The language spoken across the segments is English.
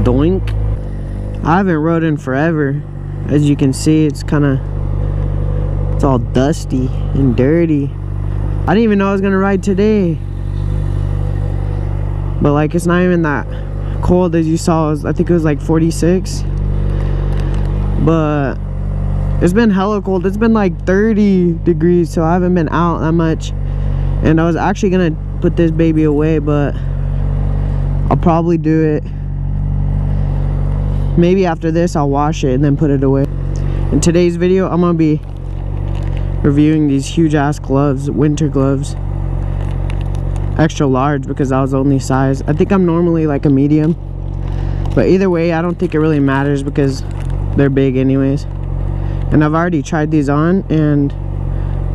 Doink. I haven't rode in forever. As you can see, it's all dusty and dirty. I didn't even know I was gonna ride today. But like, it's not even that cold as you saw. I think it was like 46. But it's been hella cold. It's been like 30 degrees, so I haven't been out that much. And I was actually gonna put this baby away, but I'll probably do it. Maybe after this I'll wash it and then put it away. In today's video, I'm gonna be reviewing these huge ass gloves, winter gloves. Extra large because that was the only size. I think I'm normally like a medium, but either way I don't think it really matters because they're big anyways. And I've already tried these on and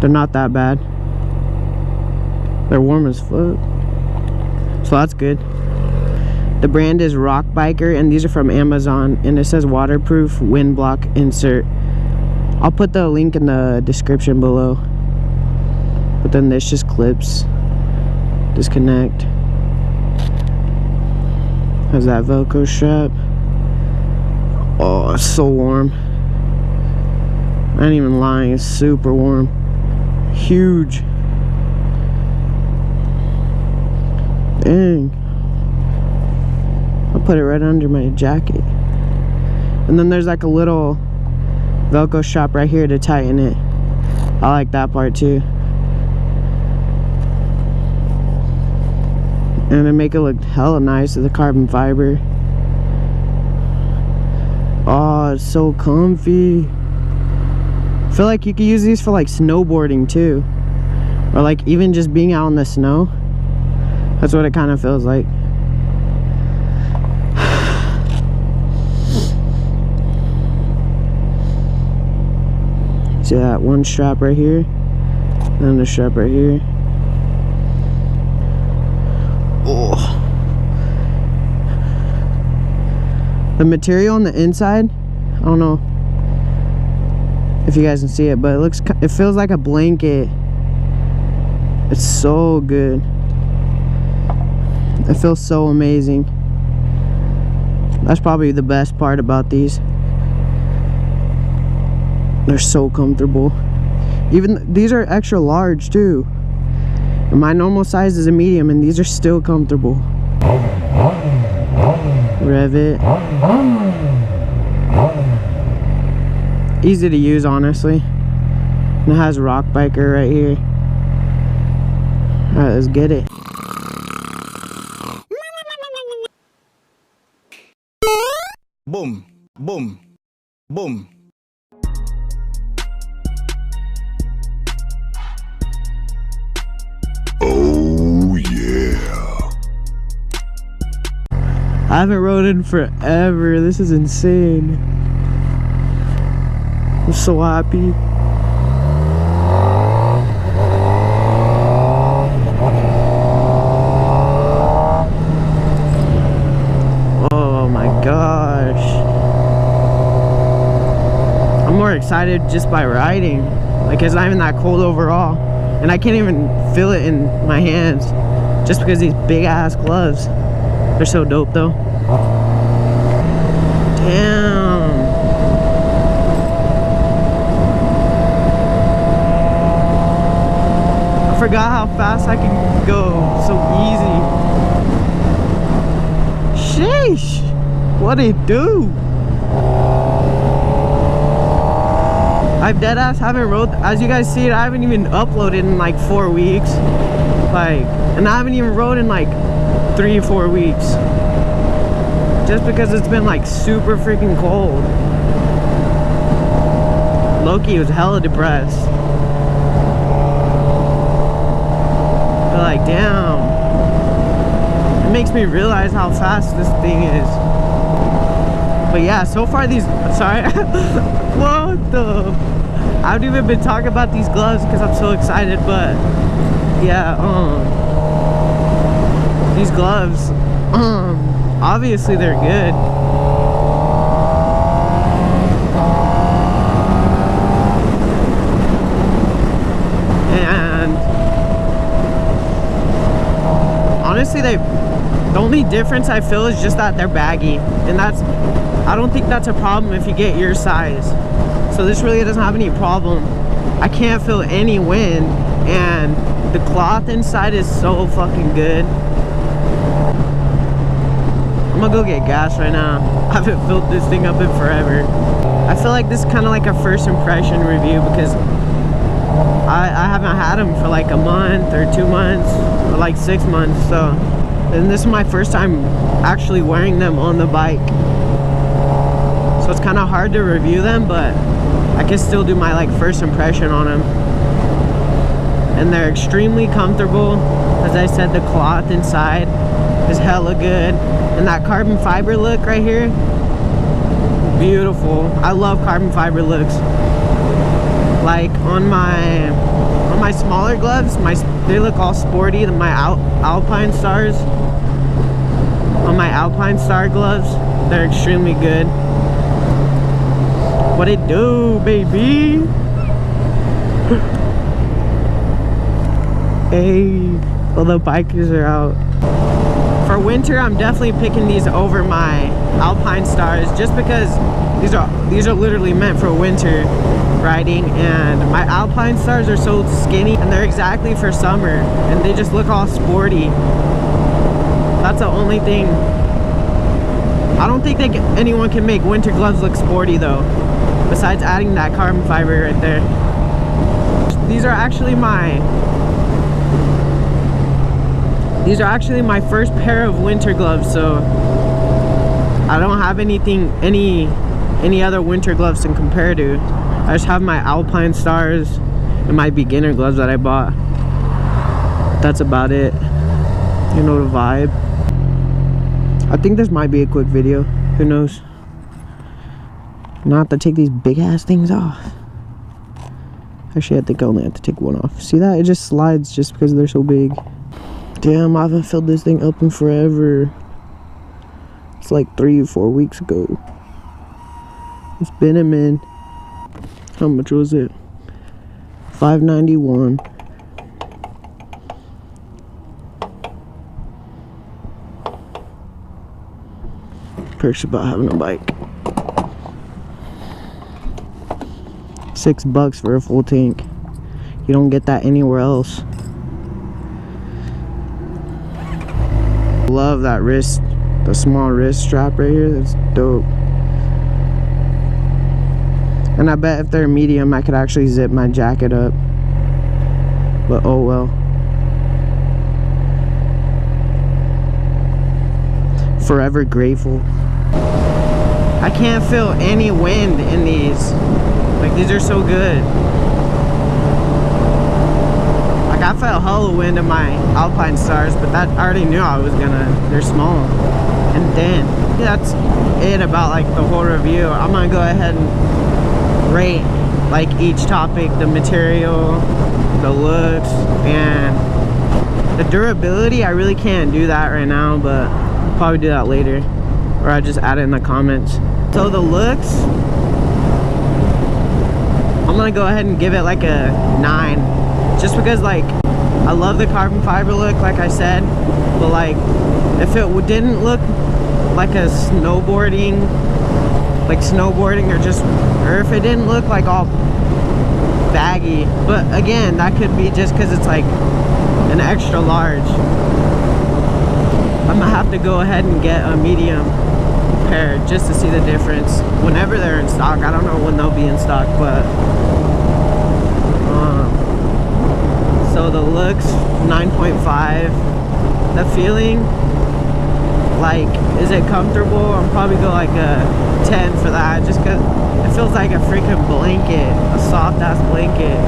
they're not that bad. They're warm as fuck, so that's good. The brand is Rock Biker and these are from Amazon, and it says waterproof wind block insert. I'll put the link in the description below. But then this just clips, disconnect. Has that Velcro strap. Oh, it's so warm. I ain't even lying, it's super warm. Huge. Dang. I'll put it right under my jacket. And then there's like a little Velcro strap right here to tighten it. I like that part too. And they make it look hella nice with the carbon fiber. Oh, it's so comfy. I feel like you could use these for like snowboarding too, or like even just being out in the snow. That's what it kind of feels like. See that one strap right here, and the strap right here. Oh, the material on the inside, I don't know if you guys can see it, but it feels like a blanket. It's so good. It feels so amazing. That's probably the best part about these. They're so comfortable. Even these are extra large too. And my normal size is a medium, and these are still comfortable. Rev it. Easy to use, honestly. And it has Rock Biker right here. Alright, let's get it. Boom, boom, boom. Oh yeah. I haven't rode in forever. This is insane. I'm so happy. Oh my gosh. I'm more excited just by riding. Like, it's not even that cold overall. And I can't even feel it in my hands just because these big ass gloves. They're so dope though. Damn. I forgot how fast I can go. So easy. Sheesh. What'd it do? I deadass haven't rode, as you guys see it, I haven't even uploaded in like 4 weeks. Like, and I haven't even rode in like 3 or 4 weeks. Just because it's been like super freaking cold. Loki was hella depressed. But like, damn. It makes me realize how fast this thing is. But yeah, so far these, sorry. What the? I haven't even been talking about these gloves because I'm so excited, but yeah, these gloves, obviously they're good. And honestly, The only difference I feel is just that they're baggy, and I don't think that's a problem if you get your size. So this really doesn't have any problem. I can't feel any wind, and the cloth inside is so fucking good. I'm gonna go get gas right now. I haven't filled this thing up in forever. I feel like this is kind of like a first impression review because I haven't had them for like a month or 2 months or like 6 months. So, and this is my first time actually wearing them on the bike. So it's kind of hard to review them, but I can still do my like first impression on them. And they're extremely comfortable. As I said, the cloth inside is hella good. And that carbon fiber look right here, beautiful. I love carbon fiber looks. Like on my smaller gloves, they look all sporty. My Alpine Stars, on my Alpine Star gloves, they're extremely good. What it do, baby? Hey, all the bikers are out. For winter, I'm definitely picking these over my Alpine Stars just because these are literally meant for winter riding, and my Alpine Stars are so skinny and they're exactly for summer, and they just look all sporty. That's the only thing. I don't think anyone can make winter gloves look sporty though, besides adding that carbon fiber right there. These are actually my first pair of winter gloves, so I don't have any other winter gloves to compare to. I just have my Alpine Stars and my beginner gloves that I bought. That's about it. You know the vibe. I think this might be a quick video. Who knows? Not have to take these big ass things off. Actually, I think I only have to take one off. See that? It just slides just because they're so big. Damn, I haven't filled this thing up in forever. It's like 3 or 4 weeks ago. It's been a minute. How much was it? $5.91. Perks about having a bike. $6 for a full tank. You don't get that anywhere else. Love that wrist, the small wrist strap right here. That's dope. And I bet if they're medium, I could actually zip my jacket up. But oh well. Forever grateful. I can't feel any wind in these. Like, these are so good. Like, I felt hella wind in my Alpine Stars, but that I already knew I was gonna. They're small and thin. That's it about like the whole review. I'm gonna go ahead and rate like each topic, the material, the looks, and the durability. I really can't do that right now, but I'll probably do that later, or I just add it in the comments. So the looks, I'm gonna go ahead and give it like a 9, just because like I love the carbon fiber look, like I said, but like if it didn't look like a snowboarding or if it didn't look like all baggy, but again, that could be just because it's like an extra large. I'm gonna have to go ahead and get a medium pair just to see the difference whenever they're in stock. I don't know when they'll be in stock, but so the looks, 9.5. The feeling, like, is it comfortable? I'm probably go like a 10 for that, just because it feels like a freaking blanket, a soft ass blanket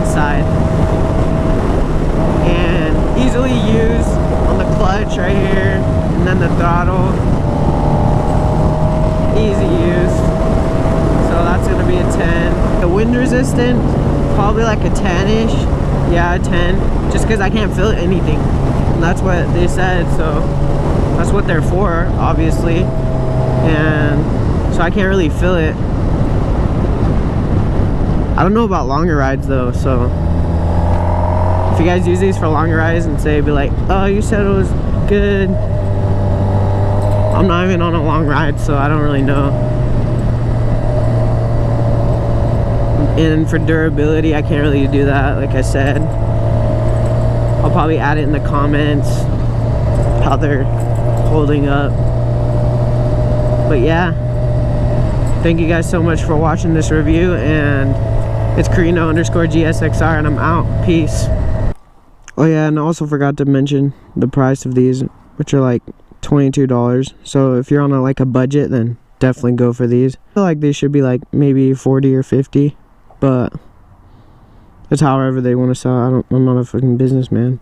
inside, and easily used on the clutch right here, and then the throttle, easy use. So that's gonna be a 10. The wind resistant, probably like a 10-ish. Yeah, a 10, just because I can't feel anything, and that's what they said, so that's what they're for, obviously, and so I can't really feel it. I don't know about longer rides though, so if you guys use these for longer rides and say, be like, oh, you said it was good, I'm not even on a long ride, so I don't really know. And for durability, I can't really do that, like I said. I'll probably add it in the comments how they're holding up. But yeah, thank you guys so much for watching this review, and it's Carino_GSXR, and I'm out. Peace. Oh yeah, and I also forgot to mention the price of these, which are like $22. So if you're on a budget, then definitely go for these. I feel like they should be like maybe 40 or 50, but it's however they want to sell. I'm not a fucking businessman.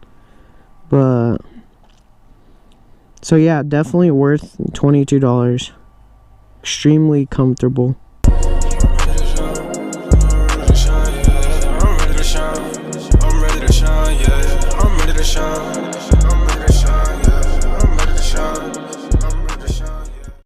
But so yeah, definitely worth $22. Extremely comfortable. I'm ready to shine, yeah. I'm ready to shine.